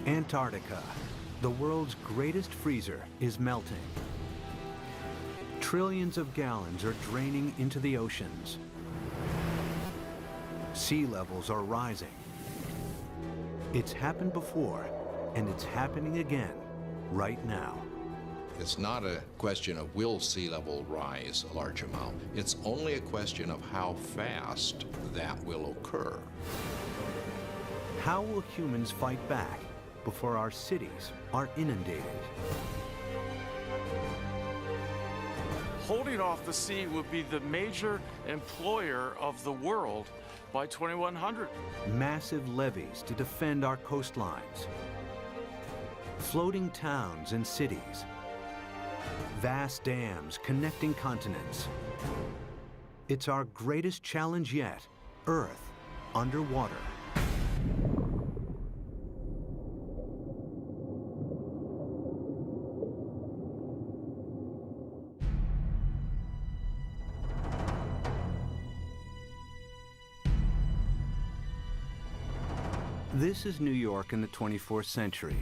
Antarctica, the world's greatest freezer, is melting. Trillions of gallons are draining into the oceans. Sea levels are rising. It's happened before, and it's happening again right now. It's not a question of will sea level rise a large amount. It's only a question of how fast that will occur. How will humans fight back before our cities are inundated? Holding off the sea would be the major employer of the world by 2100. Massive levees to defend our coastlines. Floating towns and cities. Vast dams connecting continents. It's our greatest challenge yet, Earth underwater. This is New York in the 24th century.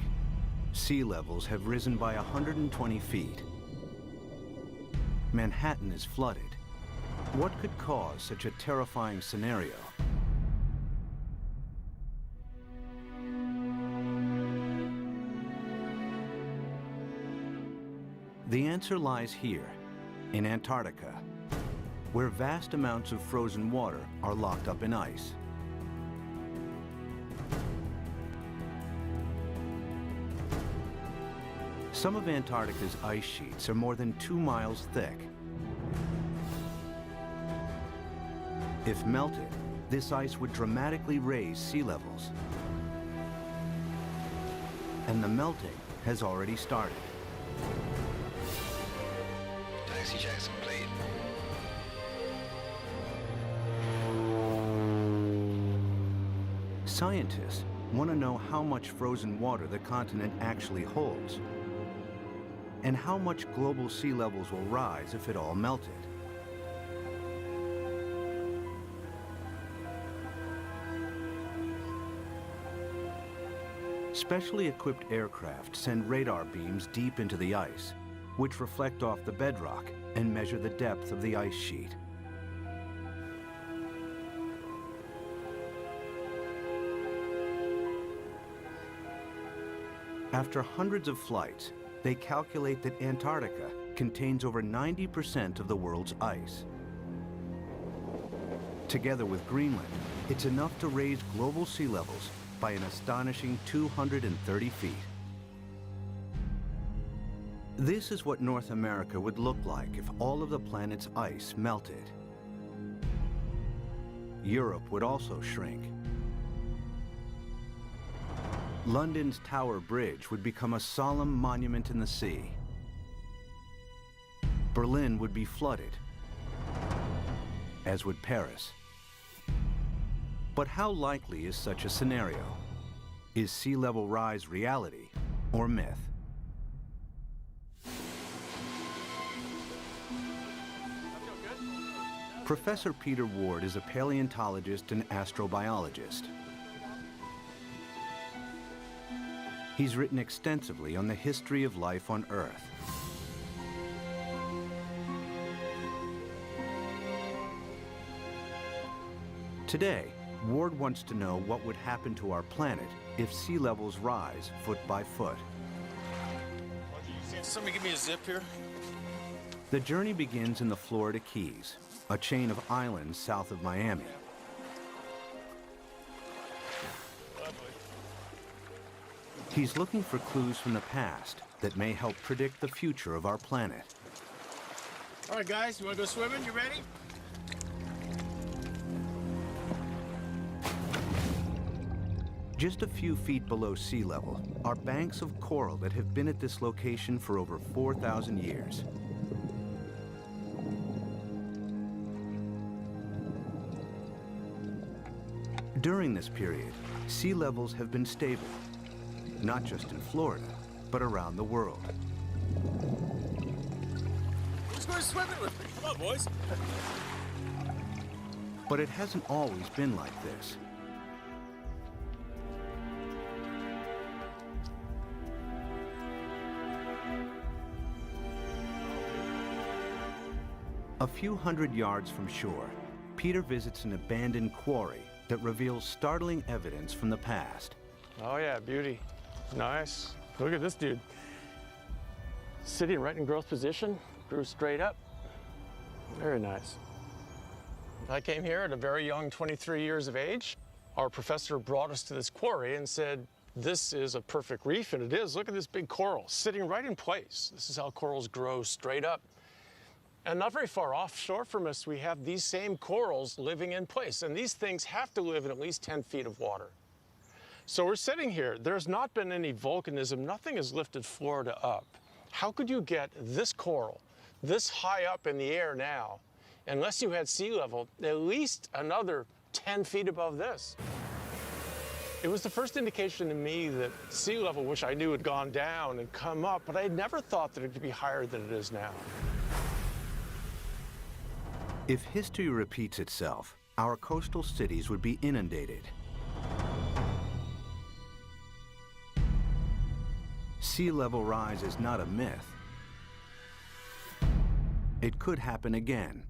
Sea levels have risen by 120 feet. Manhattan is flooded. What could cause such a terrifying scenario? The answer lies here, in Antarctica, where vast amounts of frozen water are locked up in ice. Some of Antarctica's ice sheets are more than 2 miles thick. If melted, this ice would dramatically raise sea levels. And the melting has already started. Taxi checks complete. Scientists want to know how much frozen water the continent actually holds, and how much global sea levels will rise if it all melted. Specially equipped aircraft send radar beams deep into the ice, which reflect off the bedrock and measure the depth of the ice sheet. After hundreds of flights, they calculate that Antarctica contains over 90% of the world's ice. Together with Greenland, it's enough to raise global sea levels by an astonishing 230 feet. This is what North America would look like if all of the planet's ice melted. Europe would also shrink. London's Tower Bridge would become a solemn monument in the sea. Berlin would be flooded, as would Paris. But how likely is such a scenario? Is sea level rise reality or myth? Professor Peter Ward is a paleontologist and astrobiologist. He's written extensively on the history of life on Earth. Today, Ward wants to know what would happen to our planet if sea levels rise foot by foot. Somebody give me a zip here. The journey begins in the Florida Keys, a chain of islands south of Miami. He's looking for clues from the past that may help predict the future of our planet. All right, guys, you want to go swimming? You ready? Just a few feet below sea level are banks of coral that have been at this location for over 4,000 years. During this period, sea levels have been stable, not just in Florida, but around the world. Who's going swimming with me? Come on, boys. But it hasn't always been like this. A few hundred yards from shore, Peter visits an abandoned quarry that reveals startling evidence from the past. Oh yeah, beauty. Nice. Look at this dude. Sitting right in growth position, grew straight up. Very nice. I came here at a very young 23 years of age. Our professor brought us to this quarry and said, this is a perfect reef, and it is. Look at this big coral sitting right in place. This is how corals grow straight up. And not very far offshore from us, we have these same corals living in place. And these things have to live in at least 10 feet of water. So we're sitting here. There's not been any volcanism. Nothing has lifted Florida up. How could you get this coral this high up in the air now, unless you had sea level, at least another 10 feet above this? It was the first indication to me that sea level, which I knew had gone down and come up, but I had never thought that it could be higher than it is now. If history repeats itself, our coastal cities would be inundated. Sea level rise is not a myth. It could happen again,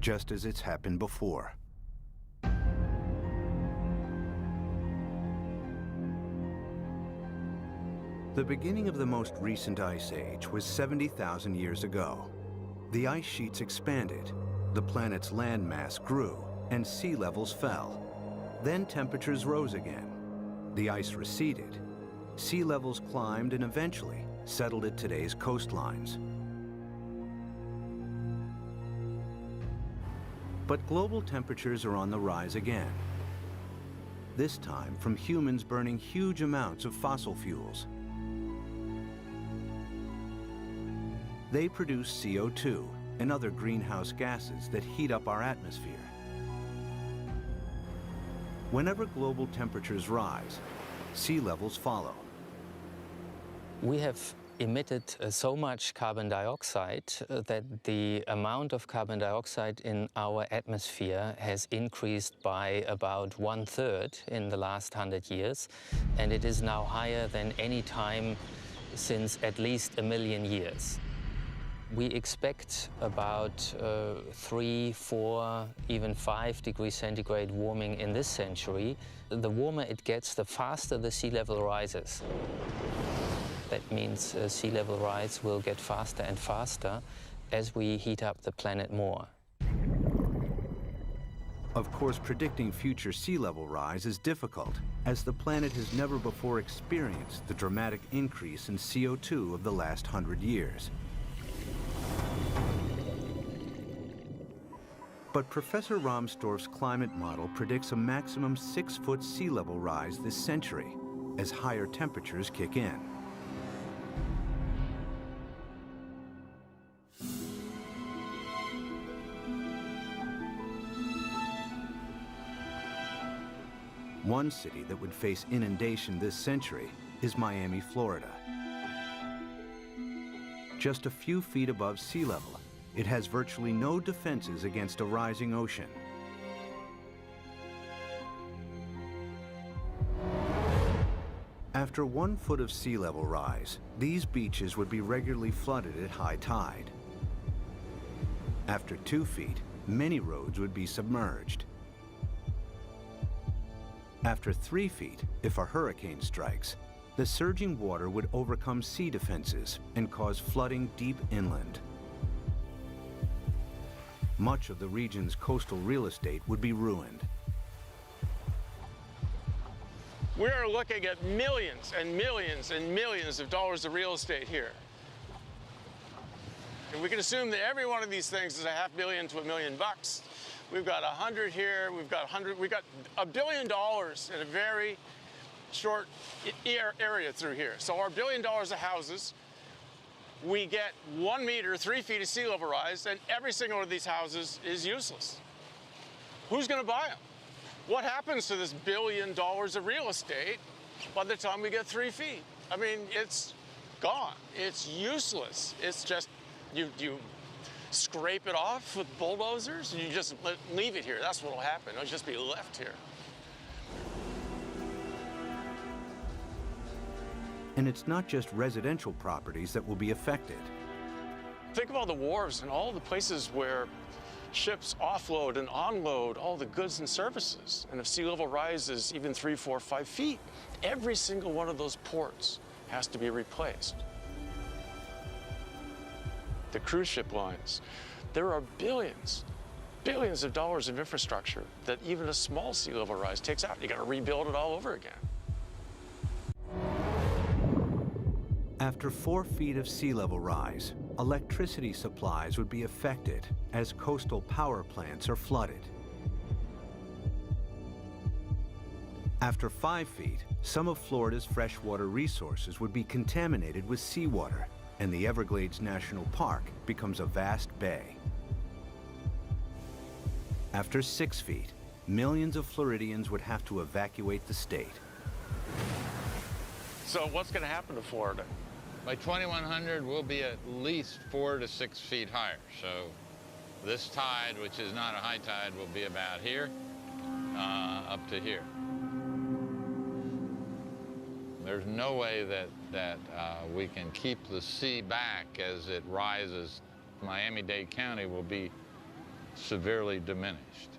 just as it's happened before. The beginning of the most recent ice age was 70,000 years ago. The ice sheets expanded, the planet's land mass grew, and sea levels fell. Then temperatures rose again. The ice receded. Sea levels climbed and eventually settled at today's coastlines. But global temperatures are on the rise again. This time from humans burning huge amounts of fossil fuels. They produce CO2 and other greenhouse gases that heat up our atmosphere. Whenever global temperatures rise, sea levels follow. We have emitted so much carbon dioxide that the amount of carbon dioxide in our atmosphere has increased by about 1/3 in the last 100 years, and it is now higher than any time since at least 1 million years. We expect about 3, 4, even 5 degrees centigrade warming in this century. The warmer it gets, the faster the sea level rises. That means sea level rise will get faster and faster as we heat up the planet more. Of course, predicting future sea level rise is difficult, as the planet has never before experienced the dramatic increase in CO2 of the last 100 years. But Professor Rahmstorf's climate model predicts a maximum 6-foot sea level rise this century, as higher temperatures kick in. One city that would face inundation this century is Miami, Florida. Just a few feet above sea level, it has virtually no defenses against a rising ocean. After 1 foot of sea level rise, these beaches would be regularly flooded at high tide. After 2 feet, many roads would be submerged. After 3 feet, if a hurricane strikes, the surging water would overcome sea defenses and cause flooding deep inland. Much of the region's coastal real estate would be ruined. We are looking at millions and millions and millions of dollars of real estate here. And we can assume that every one of these things is $500,000 to $1 million. We've got 100 here, we've got $1 billion in a very short area through here. So our $1 billion of houses, we get 1 meter, 3 feet of sea level rise, and every single one of these houses is useless. Who's gonna buy them? What happens to this $1 billion of real estate by the time we get 3 feet? I mean, it's gone. It's useless. It's just, you scrape it off with bulldozers and you just leave it here. That's what'll happen. It'll just be left here. And it's not just residential properties that will be affected. Think of all the wharves and all the places where ships offload and unload all the goods and services. And if sea level rises even 3, 4, 5 feet, every single one of those ports has to be replaced. The cruise ship lines, there are billions of dollars of infrastructure that even a small sea level rise takes out. You got to rebuild it all over again. After 4 feet of sea level rise, electricity supplies would be affected as coastal power plants are flooded. After 5 feet, some of Florida's freshwater resources would be contaminated with seawater, and the Everglades National Park becomes a vast bay. After 6 feet, millions of Floridians would have to evacuate the state. So what's going to happen to Florida? By 2100, we'll be at least 4 to 6 feet higher. So this tide, which is not a high tide, will be about here, up to here. There's no way that we can keep the sea back as it rises. Miami-Dade County will be severely diminished.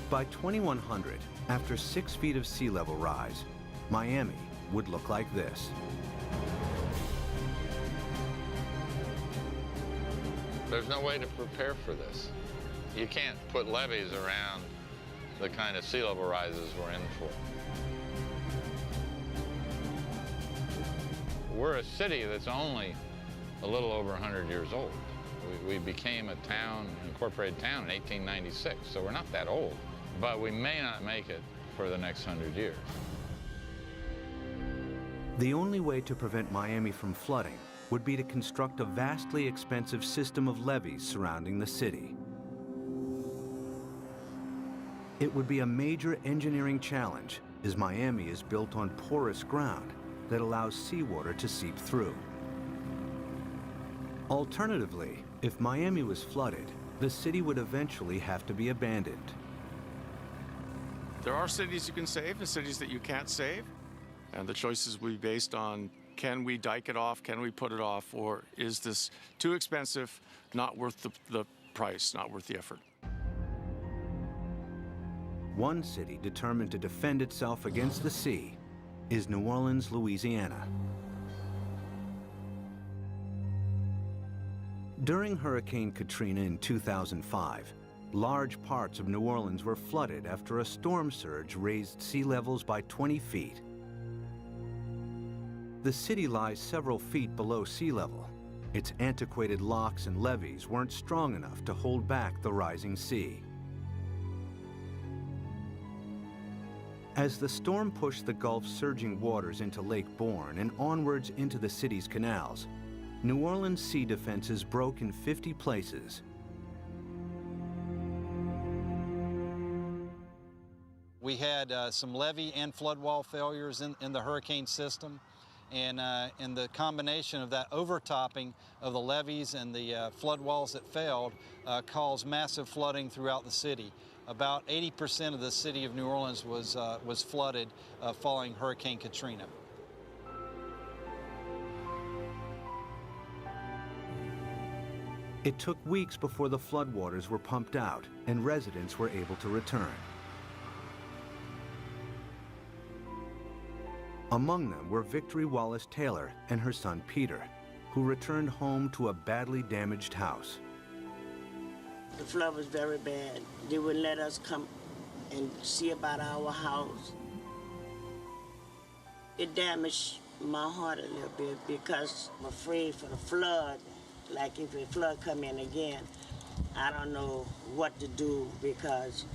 By 2100, after 6 feet of sea level rise, Miami would look like this. There's no way to prepare for this. You can't put levees around the kind of sea level rises we're in for. We're a city that's only a little over 100 years old. We became a town, an incorporated town in 1896, so we're not that old. But we may not make it for the next 100 years. The only way to prevent Miami from flooding would be to construct a vastly expensive system of levees surrounding the city. It would be a major engineering challenge, as Miami is built on porous ground that allows seawater to seep through. Alternatively, if Miami was flooded, the city would eventually have to be abandoned. There are cities you can save and cities that you can't save. And the choices will be based on, can we dike it off, can we put it off, or is this too expensive, not worth the price, not worth the effort? One city determined to defend itself against the sea is New Orleans, Louisiana. During Hurricane Katrina in 2005, large parts of New Orleans were flooded after a storm surge raised sea levels by 20 feet. The city lies several feet below sea level. Its antiquated locks and levees weren't strong enough to hold back the rising sea. As the storm pushed the Gulf's surging waters into Lake Borgne and onwards into the city's canals, New Orleans' sea defenses broke in 50 places. We had some levee and flood wall failures in the hurricane system, and the combination of that overtopping of the levees and the flood walls that failed caused massive flooding throughout the city. About 80% of the city of New Orleans was flooded following Hurricane Katrina. It took weeks before the floodwaters were pumped out and residents were able to return. Among them were Victory Wallace Taylor and her son Peter, who returned home to a badly damaged house. The flood was very bad. They wouldn't let us come and see about our house. It damaged my heart a little bit because I'm afraid for the flood. Like if the flood come in again, I don't know what to do because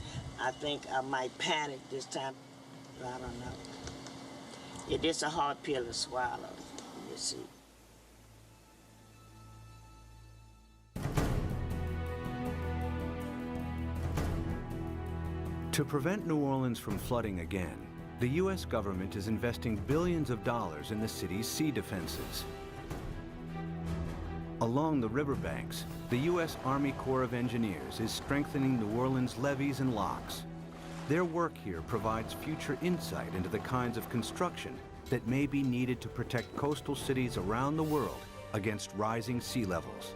I think I might panic this time. I don't know. It is a hard pill to swallow, you see. To prevent New Orleans from flooding again, the U.S. government is investing billions of dollars in the city's sea defenses. Along the riverbanks, the U.S. Army Corps of Engineers is strengthening New Orleans' levees and locks. Their work here provides future insight into the kinds of construction that may be needed to protect coastal cities around the world against rising sea levels.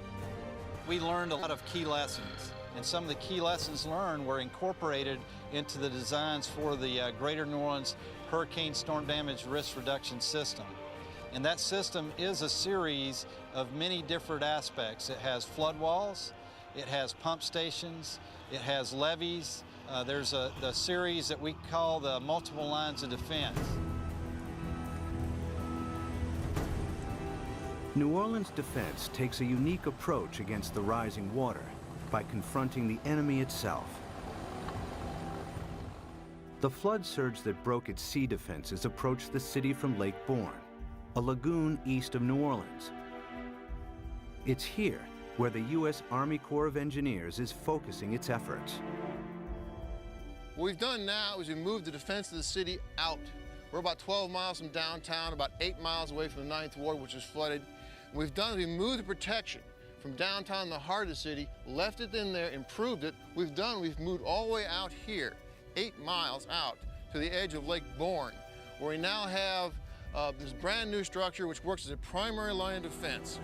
We learned a lot of key lessons, and some of the key lessons learned were incorporated into the designs for the Greater New Orleans Hurricane Storm Damage Risk Reduction System. And that system is a series of many different aspects. It has flood walls, it has pump stations, it has levees. There's the series that we call the multiple lines of defense. New Orleans defense takes a unique approach against the rising water by confronting the enemy itself. The flood surge that broke its sea defenses approached the city from Lake Bourne, a lagoon east of New Orleans. It's here where the U.S. Army Corps of Engineers is focusing its efforts. What we've done now is we moved the defense of the city out. We're about 12 miles from downtown, about 8 miles away from the 9th Ward, which is flooded. What we've done is we moved the protection from downtown, the heart of the city, left it in there, improved it. We've moved all the way out here, 8 miles out to the edge of Lake Bourne, where we now have this brand new structure which works as a primary line of defense.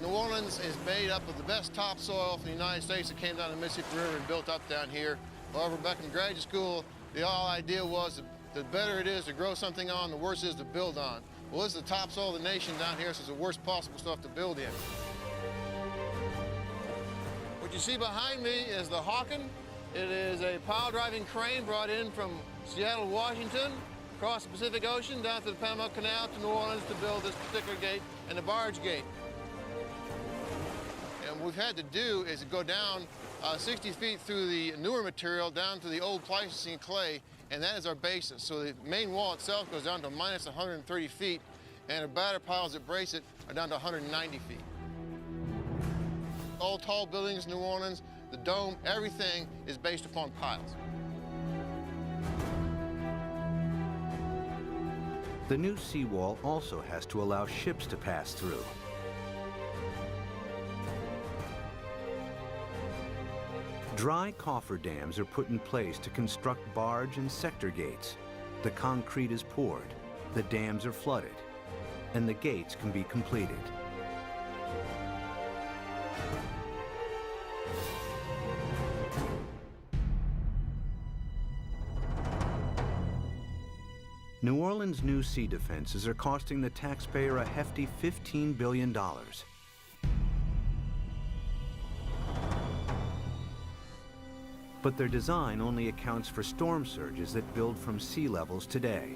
New Orleans is made up of the best topsoil from the United States that came down the Mississippi River and built up down here. However, back in graduate school, the whole idea was that the better it is to grow something on, the worse it is to build on. Well, this is the topsoil of the nation down here, so it's the worst possible stuff to build in. What you see behind me is the Hawken. It is a pile-driving crane brought in from Seattle, Washington, across the Pacific Ocean, down to the Panama Canal to New Orleans to build this particular gate and the barge gate. And what we've had to do is go down 60 feet through the newer material down to the old Pleistocene clay, and that is our basis. So the main wall itself goes down to minus 130 feet, and the batter piles that brace it are down to 190 feet. All tall buildings in New Orleans, the dome, everything is based upon piles. The new seawall also has to allow ships to pass through. Dry cofferdams are put in place to construct barge and sector gates. The concrete is poured, the dams are flooded, and the gates can be completed. New Orleans' new sea defenses are costing the taxpayer a hefty $15 billion. But their design only accounts for storm surges that build from sea levels today.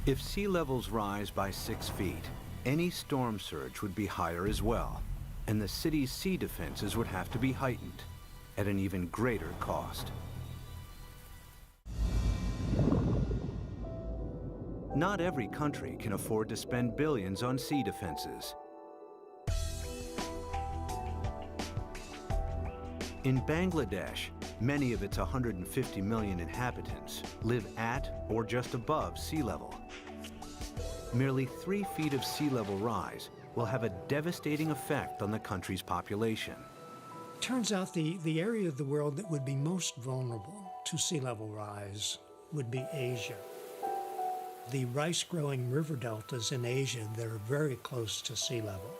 If sea levels rise by 6 feet, any storm surge would be higher as well, and the city's sea defenses would have to be heightened at an even greater cost. Not every country can afford to spend billions on sea defenses. In Bangladesh, many of its 150 million inhabitants live at or just above sea level. Merely 3 feet of sea level rise will have a devastating effect on the country's population. Turns out the area of the world that would be most vulnerable to sea level rise would be Asia. The rice-growing river deltas in Asia that are very close to sea level.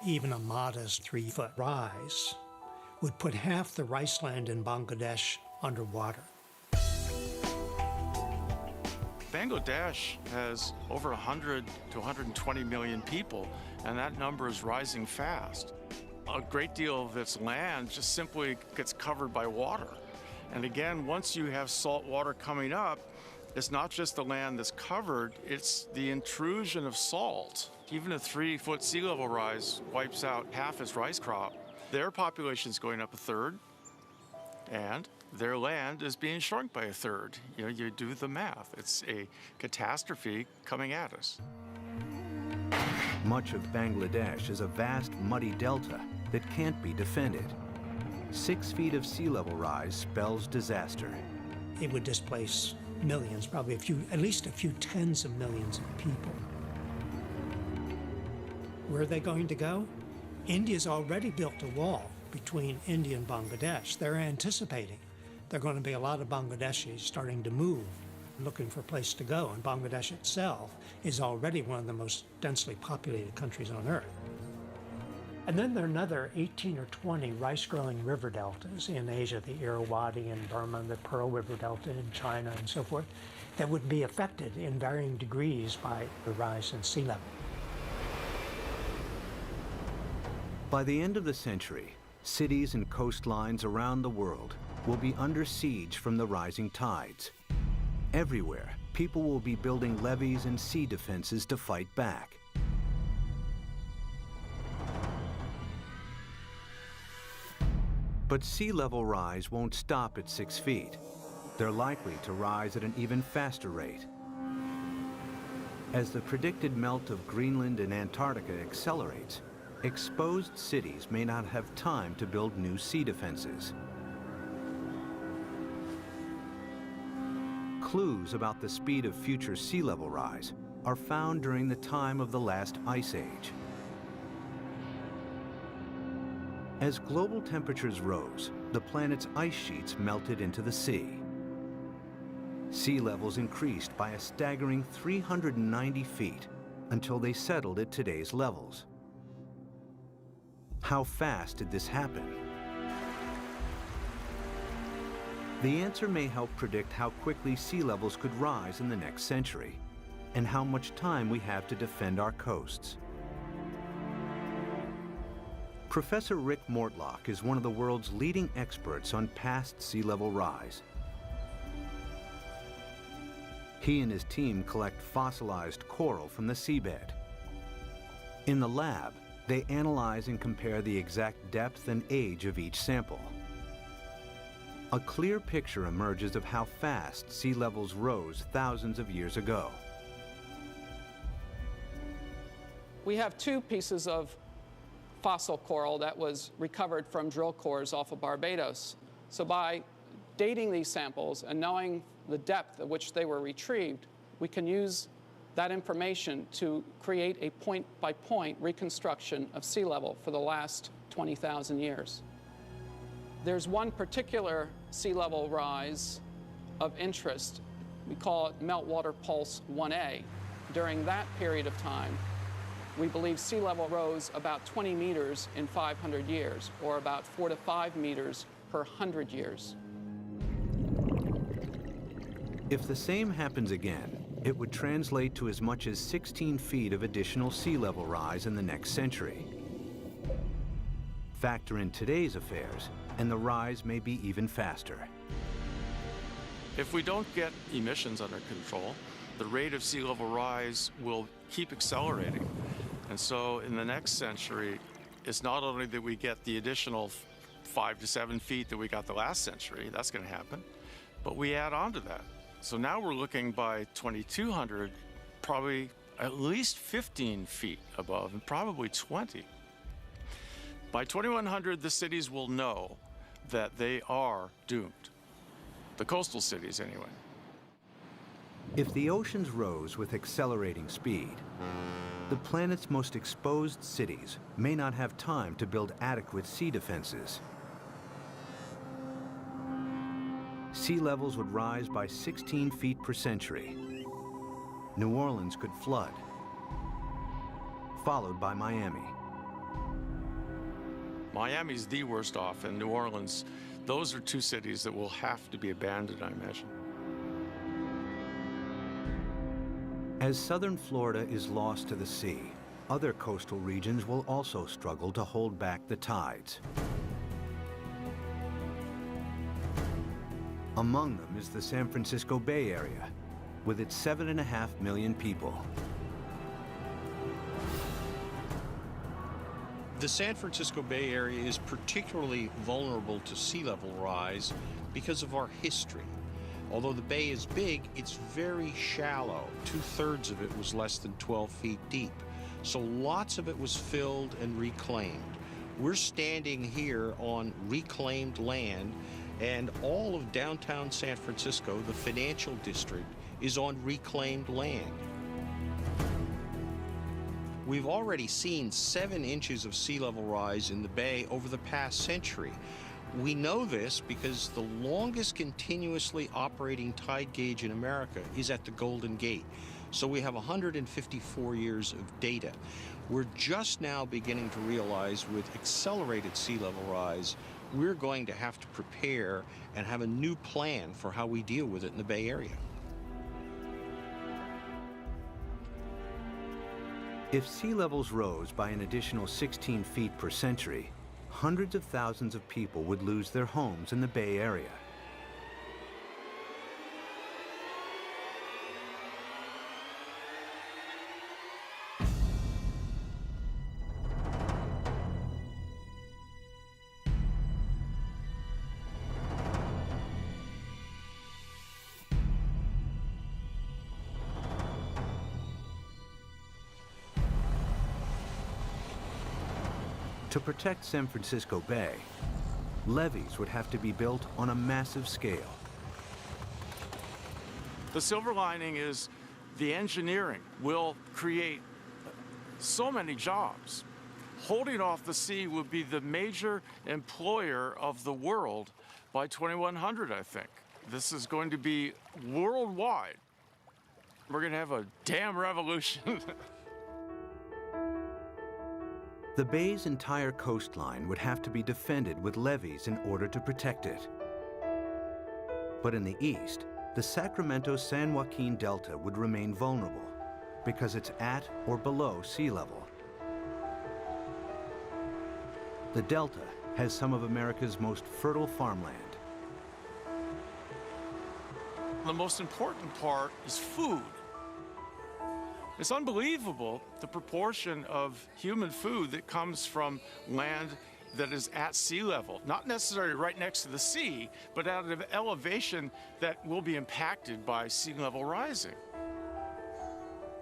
Even a modest 3-foot rise would put half the rice land in Bangladesh underwater. Bangladesh has over 100 to 120 million people, and that number is rising fast. A great deal of its land just simply gets covered by water. And again, once you have salt water coming up, it's not just the land that's covered, it's the intrusion of salt. Even a 3-foot sea level rise wipes out half its rice crop. Their population's going up 1/3, and their land is being shrunk by 1/3. You know, you do the math. It's a catastrophe coming at us. Much of Bangladesh is a vast muddy delta that can't be defended. 6 feet of sea level rise spells disaster. It would displace millions, probably at least a few tens of millions of people. Where are they going to go? India's already built a wall between India and Bangladesh. They're anticipating there are going to be a lot of Bangladeshis starting to move, looking for a place to go, and Bangladesh itself is already one of the most densely populated countries on Earth. And then there are another 18 or 20 rice-growing river deltas in Asia, the Irrawaddy in Burma, the Pearl River Delta in China, and so forth, that would be affected in varying degrees by the rise in sea level. By the end of the century, cities and coastlines around the world will be under siege from the rising tides. Everywhere, people will be building levees and sea defenses to fight back. But sea level rise won't stop at 6 feet. They're likely to rise at an even faster rate. As the predicted melt of Greenland and Antarctica accelerates, exposed cities may not have time to build new sea defenses. Clues about the speed of future sea level rise are found during the time of the last ice age. As global temperatures rose, the planet's ice sheets melted into the sea. Sea levels increased by a staggering 390 feet until they settled at today's levels. How fast did this happen? The answer may help predict how quickly sea levels could rise in the next century, and how much time we have to defend our coasts. Professor Rick Mortlock is one of the world's leading experts on past sea level rise. He and his team collect fossilized coral from the seabed. In the lab, they analyze and compare the exact depth and age of each sample. A clear picture emerges of how fast sea levels rose thousands of years ago. We have 2 pieces of fossil coral that was recovered from drill cores off of Barbados. So by dating these samples and knowing the depth at which they were retrieved, we can use that information to create a point-by-point reconstruction of sea level for the last 20,000 years. There's one particular sea level rise of interest. We call it Meltwater Pulse 1A. During that period of time, we believe sea level rose about 20 meters in 500 years, or about 4 to 5 meters per 100 years. If the same happens again, it would translate to as much as 16 feet of additional sea level rise in the next century. Factor in today's affairs, and the rise may be even faster. If we don't get emissions under control, the rate of sea level rise will keep accelerating. And so in the next century, it's not only that we get the additional 5 to 7 feet that we got the last century, that's going to happen, but we add on to that. So now we're looking by 2200, probably at least 15 feet above, and probably 20. By 2100, the cities will know that they are doomed. The coastal cities, anyway. If the oceans rose with accelerating speed, the planet's most exposed cities may not have time to build adequate sea defenses. Sea levels would rise by 16 feet per century. New Orleans could flood, followed by Miami. Miami's the worst off, and New Orleans, those are 2 cities that will have to be abandoned, I imagine. As southern Florida is lost to the sea, other coastal regions will also struggle to hold back the tides. Among them is the San Francisco Bay Area, with its 7.5 million people. The San Francisco Bay Area is particularly vulnerable to sea level rise because of our history. Although the bay is big, it's very shallow. 2/3 of it was less than 12 feet deep. So lots of it was filled and reclaimed. We're standing here on reclaimed land, and all of downtown San Francisco, the financial district, is on reclaimed land. we've already seen 7 inches of sea level rise in the bay over the past century. We know this because the longest continuously operating tide gauge in America is at the Golden Gate. So we have 154 years of data. We're just now beginning to realize with accelerated sea level rise, we're going to have to prepare and have a new plan for how we deal with it in the Bay Area. If sea levels rose by an additional 16 feet per century, hundreds of thousands of people would lose their homes in the Bay Area. To protect San Francisco Bay, levees would have to be built on a massive scale. The silver lining is the engineering will create so many jobs. Holding off the sea will be the major employer of the world by 2100, I think. This is going to be worldwide. We're going to have a damn revolution. The bay's entire coastline would have to be defended with levees in order to protect it. But in the east, the Sacramento-San Joaquin Delta would remain vulnerable because it's at or below sea level. The Delta has some of America's most fertile farmland. The most important part is food. It's unbelievable the proportion of human food that comes from land that is at sea level, not necessarily right next to the sea, but at an elevation that will be impacted by sea level rising.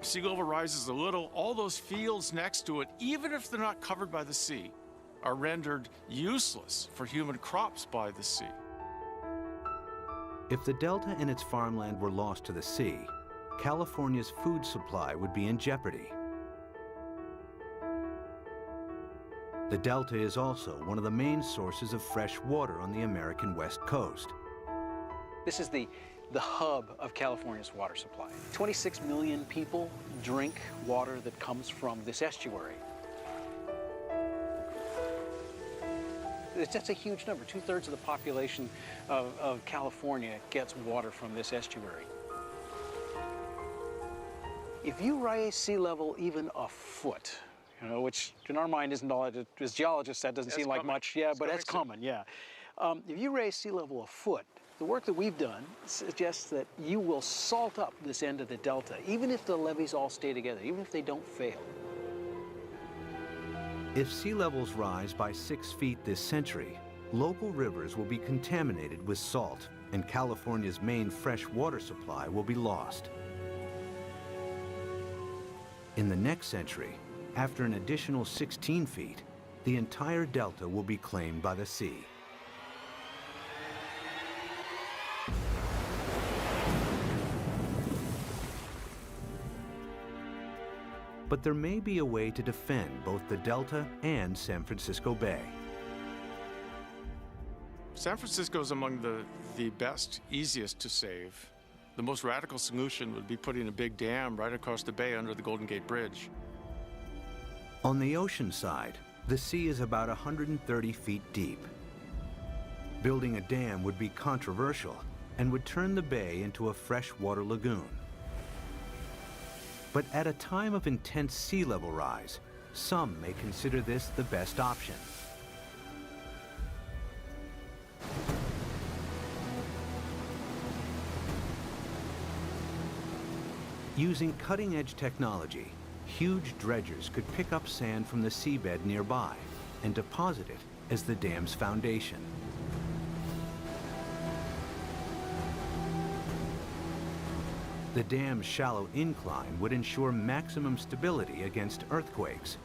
Sea level rises a little, all those fields next to it, even if they're not covered by the sea, are rendered useless for human crops by the sea. If the Delta and its farmland were lost to the sea, California's food supply would be in jeopardy. The Delta is also one of the main sources of fresh water on the American West Coast. This is the hub of California's water supply. 26 million people drink water that comes from this estuary. That's a huge number. 2/3 of the population of California gets water from this estuary. If you raise sea level even a foot, you know, which in our mind isn't all, as geologists, that doesn't seem like much, yeah, but that's common, yeah. If you raise sea level a foot, the work that we've done suggests that you will salt up this end of the Delta, even if the levees all stay together, even if they don't fail. If sea levels rise by 6 feet this century, local rivers will be contaminated with salt, and California's main fresh water supply will be lost. In the next century, after an additional 16 feet, the entire Delta will be claimed by the sea. But there may be a way to defend both the Delta and San Francisco Bay. San Francisco is among the best, easiest to save. The most radical solution would be putting a big dam right across the bay under the Golden Gate Bridge. On the ocean side, the sea is about 130 feet deep. Building a dam would be controversial and would turn the bay into a freshwater lagoon. But at a time of intense sea level rise, some may consider this the best option. Using cutting-edge technology, huge dredgers could pick up sand from the seabed nearby and deposit it as the dam's foundation. The dam's shallow incline would ensure maximum stability against earthquakes,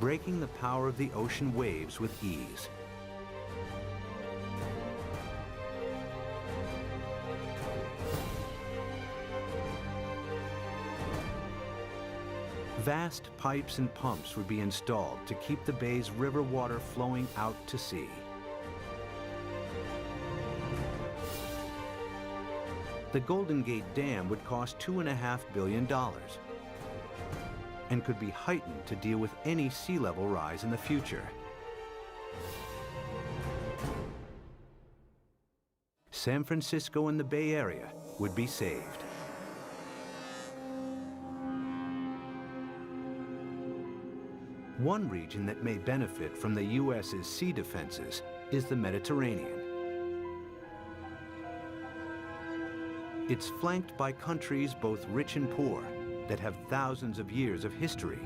breaking the power of the ocean waves with ease. Vast pipes and pumps would be installed to keep the bay's river water flowing out to sea. The Golden Gate Dam would cost $2.5 billion and could be heightened to deal with any sea level rise in the future. San Francisco and the Bay Area would be saved. One region that may benefit from the U.S.'s sea defenses is the Mediterranean. It's flanked by countries both rich and poor that have thousands of years of history.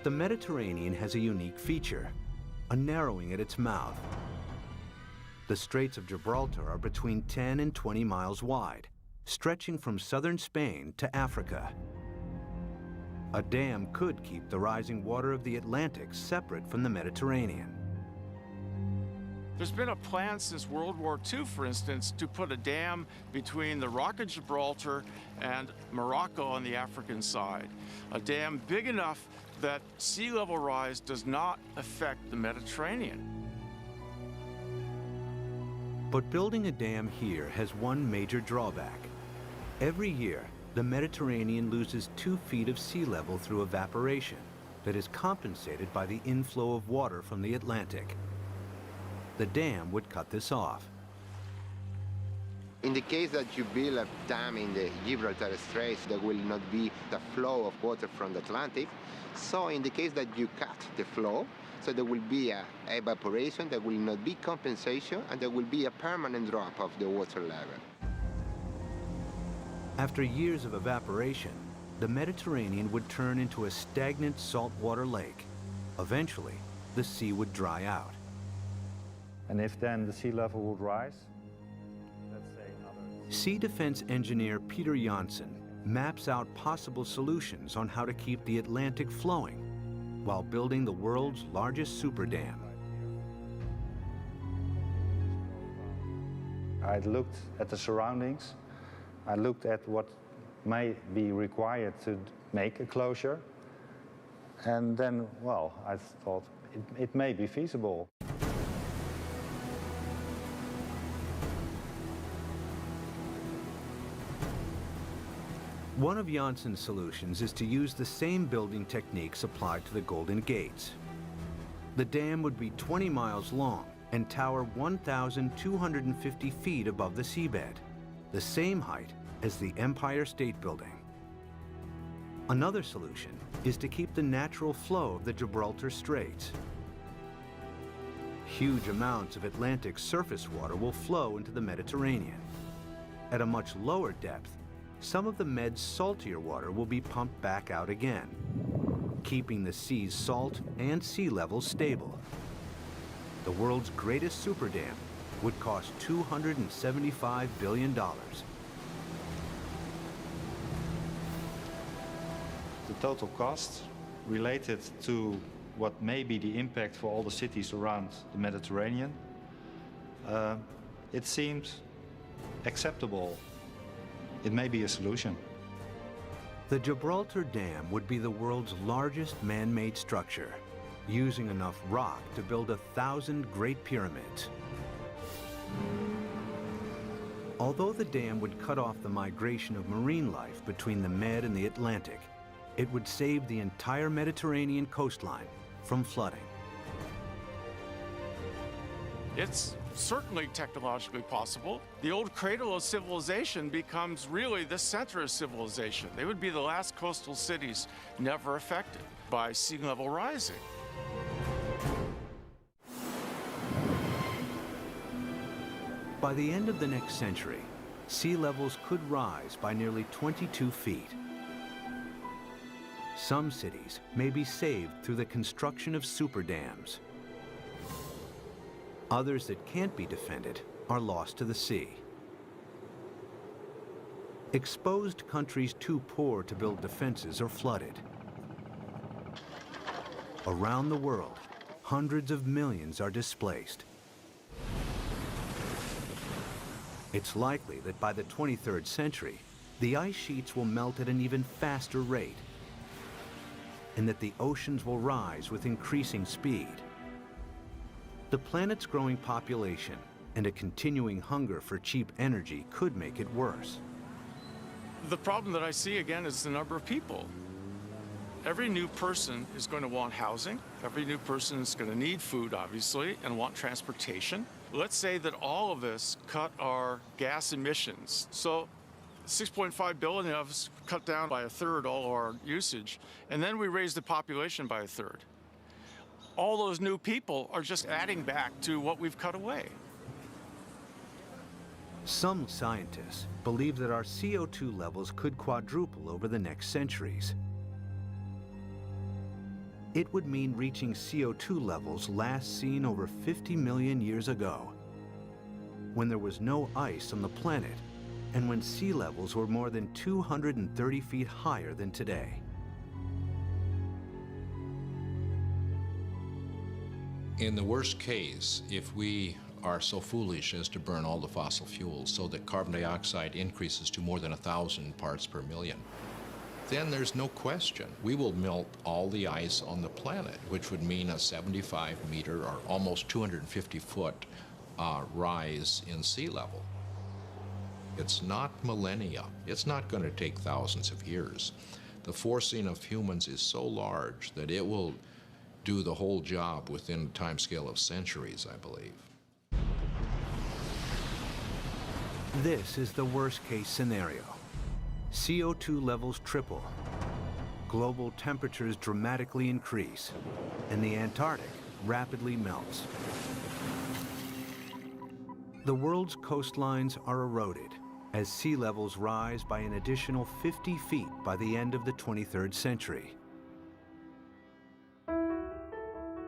The Mediterranean has a unique feature, a narrowing at its mouth. The Straits of Gibraltar are between 10 and 20 miles wide, stretching from southern Spain to Africa. A dam could keep the rising water of the Atlantic separate from the Mediterranean. There's been a plan since World War II, for instance, to put a dam between the Rock of Gibraltar and Morocco on the African side. A dam big enough that sea level rise does not affect the Mediterranean. But building a dam here has one major drawback. Every year, the Mediterranean loses 2 feet of sea level through evaporation that is compensated by the inflow of water from the Atlantic. The dam would cut this off. In the case that you build a dam in the Gibraltar Straits, there will not be the flow of water from the Atlantic. So in the case that you cut the flow, so there will be a evaporation, there will not be compensation, and there will be a permanent drop of the water level. After years of evaporation, the Mediterranean would turn into a stagnant saltwater lake. Eventually, the sea would dry out. And if then the sea level would rise, let's say another... Sea defense engineer Peter Janssen maps out possible solutions on how to keep the Atlantic flowing while building the world's largest super dam. I looked at the surroundings. I looked at what may be required to make a closure. And then, well, I thought it may be feasible. One of Janssen's solutions is to use the same building techniques applied to the Golden Gates. The dam would be 20 miles long and tower 1,250 feet above the seabed, the same height as the Empire State Building. Another solution is to keep the natural flow of the Gibraltar Straits. Huge amounts of Atlantic surface water will flow into the Mediterranean. At a much lower depth, some of the Med's saltier water will be pumped back out again, keeping the sea's salt and sea levels stable. The world's greatest super dam would cost $275 billion. The total cost related to what may be the impact for all the cities around the Mediterranean, it seems acceptable. It may be a solution. The Gibraltar Dam would be the world's largest man-made structure, using enough rock to build 1,000 Great Pyramids. Although the dam would cut off the migration of marine life between the Med and the Atlantic, it would save the entire Mediterranean coastline from flooding. It's certainly technologically possible. The old cradle of civilization becomes really the center of civilization. They would be the last coastal cities never affected by sea level rising. By the end of the next century, sea levels could rise by nearly 22 feet. Some cities may be saved through the construction of super dams. Others that can't be defended are lost to the sea. Exposed countries too poor to build defenses are flooded. Around the world, hundreds of millions are displaced. It's likely that by the 23rd century, the ice sheets will melt at an even faster rate, and that the oceans will rise with increasing speed. The planet's growing population and a continuing hunger for cheap energy could make it worse. The problem that I see again is the number of people. Every new person is going to want housing. Every new person is going to need food, obviously, and want transportation. Let's say that all of us cut our gas emissions. So 6.5 billion of us cut down by a third all our usage, and then we raise the population by a third. All those new people are just adding back to what we've cut away. Some scientists believe that our CO2 levels could quadruple over the next centuries. It would mean reaching CO2 levels last seen over 50 million years ago, when there was no ice on the planet and when sea levels were more than 230 feet higher than today. In the worst case, if we are so foolish as to burn all the fossil fuels so that carbon dioxide increases to more than 1,000 parts per million, then there's no question we will melt all the ice on the planet, which would mean a 75-meter or almost 250-foot rise in sea level. It's not millennia. It's not going to take thousands of years. The forcing of humans is so large that it will do the whole job within a timescale of centuries, I believe. This is the worst-case scenario. CO2 levels triple, global temperatures dramatically increase, and the Antarctic rapidly melts. The world's coastlines are eroded as sea levels rise by an additional 50 feet by the end of the 23rd century.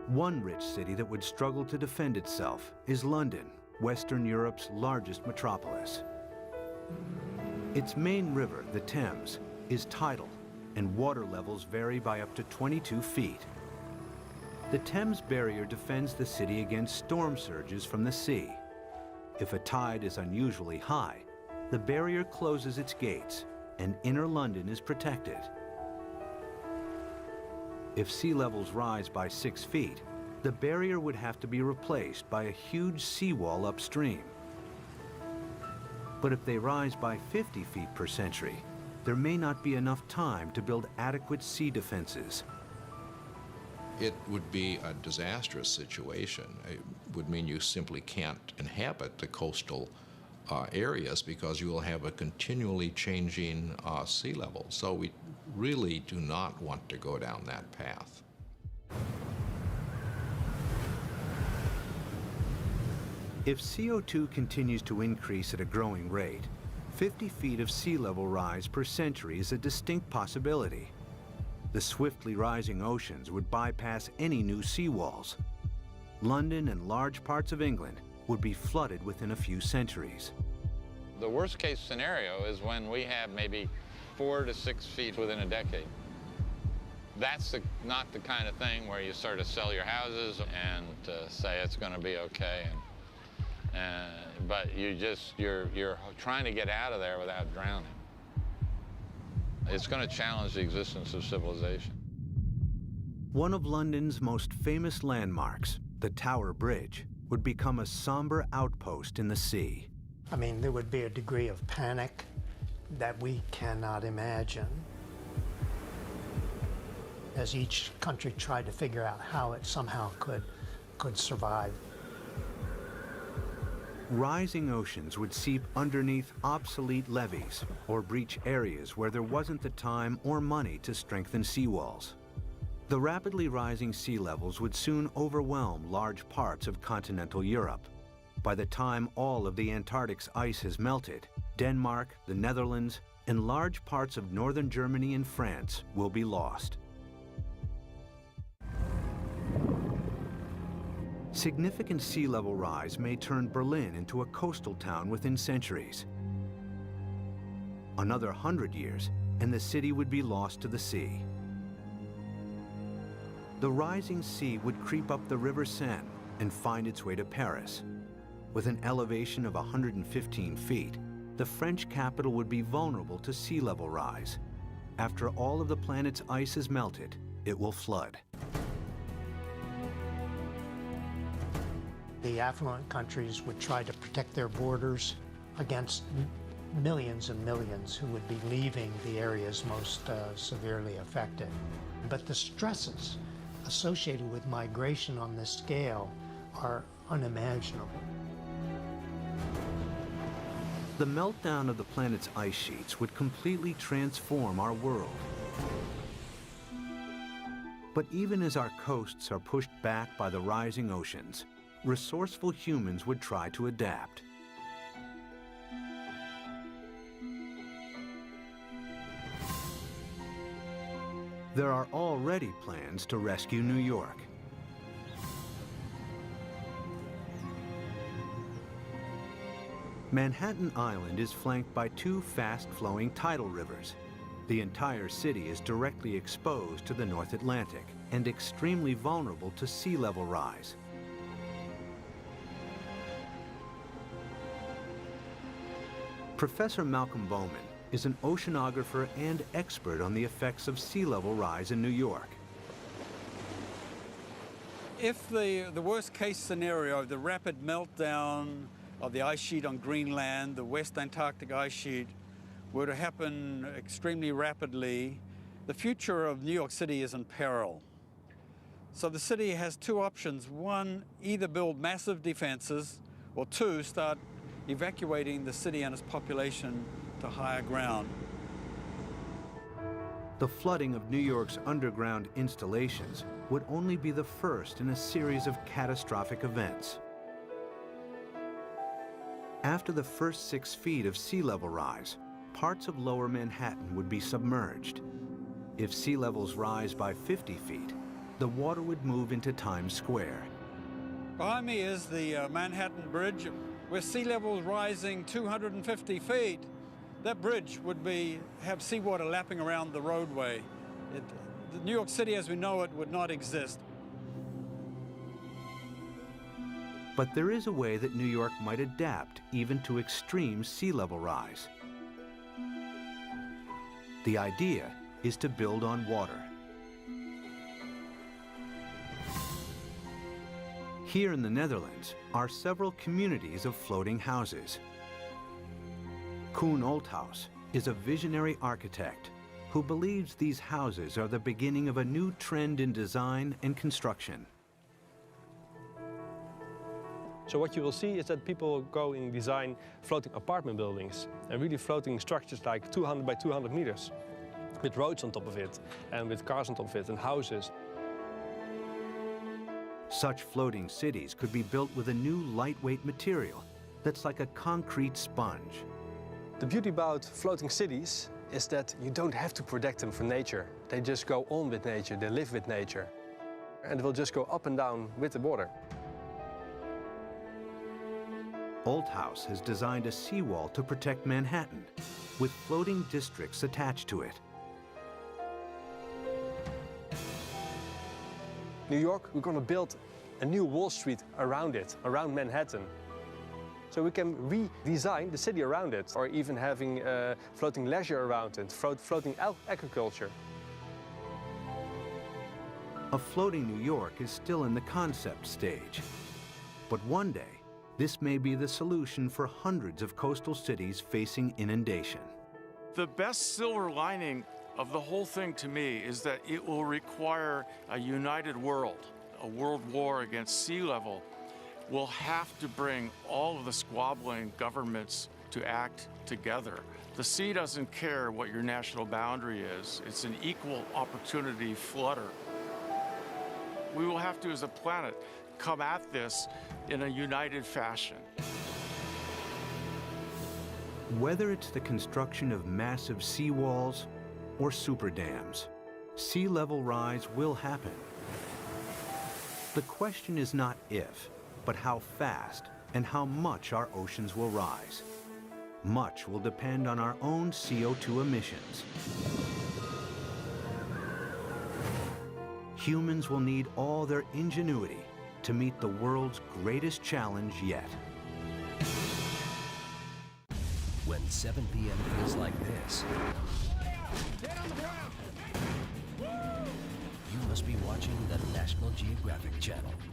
One rich city that would struggle to defend itself is London, Western Europe's largest metropolis. Its main river, the Thames, is tidal, and water levels vary by up to 22 feet. The Thames barrier defends the city against storm surges from the sea. If a tide is unusually high, the barrier closes its gates, and inner London is protected. If sea levels rise by 6 feet, the barrier would have to be replaced by a huge seawall upstream. But if they rise by 50 feet per century, there may not be enough time to build adequate sea defenses. It would be a disastrous situation. It would mean you simply can't inhabit the coastal areas because you will have a continually changing sea level. So we really do not want to go down that path. If CO2 continues to increase at a growing rate, 50 feet of sea level rise per century is a distinct possibility. The swiftly rising oceans would bypass any new seawalls. London and large parts of England would be flooded within a few centuries. The worst case scenario is when we have maybe 4 to 6 feet within a decade. That's not the kind of thing where you sort of sell your houses and say it's going to be okay. But you're trying to get out of there without drowning. It's going to challenge the existence of civilization. One of London's most famous landmarks, the Tower Bridge, would become a somber outpost in the sea. I mean, there would be a degree of panic that we cannot imagine as each country tried to figure out how it somehow could survive. Rising oceans would seep underneath obsolete levees or breach areas where there wasn't the time or money to strengthen seawalls. The rapidly rising sea levels would soon overwhelm large parts of continental Europe. By the time all of the Antarctic's ice has melted, Denmark, the Netherlands, and large parts of northern Germany and France will be lost. Significant sea level rise may turn Berlin into a coastal town within centuries. Another 100 years, and the city would be lost to the sea. The rising sea would creep up the River Seine and find its way to Paris. With an elevation of 115 feet, the French capital would be vulnerable to sea level rise. After all of the planet's ice is melted, it will flood. The affluent countries would try to protect their borders against millions and millions who would be leaving the areas most severely affected. But the stresses associated with migration on this scale are unimaginable. The meltdown of the planet's ice sheets would completely transform our world. But even as our coasts are pushed back by the rising oceans, resourceful humans would try to adapt. There are already plans to rescue New York. Manhattan Island is flanked by two fast-flowing tidal rivers. The entire city is directly exposed to the North Atlantic and extremely vulnerable to sea level rise. Professor Malcolm Bowman is an oceanographer and expert on the effects of sea level rise in New York. If the worst case scenario, the rapid meltdown of the ice sheet on Greenland, the West Antarctic ice sheet, were to happen extremely rapidly, the future of New York City is in peril. So the city has two options. One, either build massive defenses, or two, start evacuating the city and its population to higher ground. The flooding of New York's underground installations would only be the first in a series of catastrophic events. After the first 6 feet of sea level rise, parts of lower Manhattan would be submerged. If sea levels rise by 50 feet, the water would move into Times Square. Behind me is the Manhattan Bridge, with sea levels rising 250 feet. That bridge would have seawater lapping around the roadway. New York City as we know it would not exist. But there is a way that New York might adapt even to extreme sea level rise. The idea is to build on water. Here in the Netherlands are several communities of floating houses. Koen Olthaus is a visionary architect who believes these houses are the beginning of a new trend in design and construction. So what you will see is that people go and design floating apartment buildings and really floating structures like 200 by 200 meters with roads on top of it and with cars on top of it and houses. Such floating cities could be built with a new lightweight material that's like a concrete sponge. The beauty about floating cities is that you don't have to protect them from nature. They just go on with nature, they live with nature. And they will just go up and down with the water. Olthaus has designed a seawall to protect Manhattan, with floating districts attached to it. New York, we're going to build a new Wall Street around it, around Manhattan. So we can redesign the city around it, or even having floating leisure around it, floating agriculture. A floating New York is still in the concept stage. But one day, this may be the solution for hundreds of coastal cities facing inundation. The best silver lining of the whole thing to me is that it will require a united world. A world war against sea level will have to bring all of the squabbling governments to act together. The sea doesn't care what your national boundary is. It's an equal opportunity flooder. We will have to, as a planet, come at this in a united fashion. Whether it's the construction of massive seawalls or super dams, sea level rise will happen. The question is not if, but how fast and how much our oceans will rise. Much will depend on our own CO2 emissions. Humans will need all their ingenuity to meet the world's greatest challenge yet. When 7 p.m. feels like this, you must be watching the National Geographic Channel.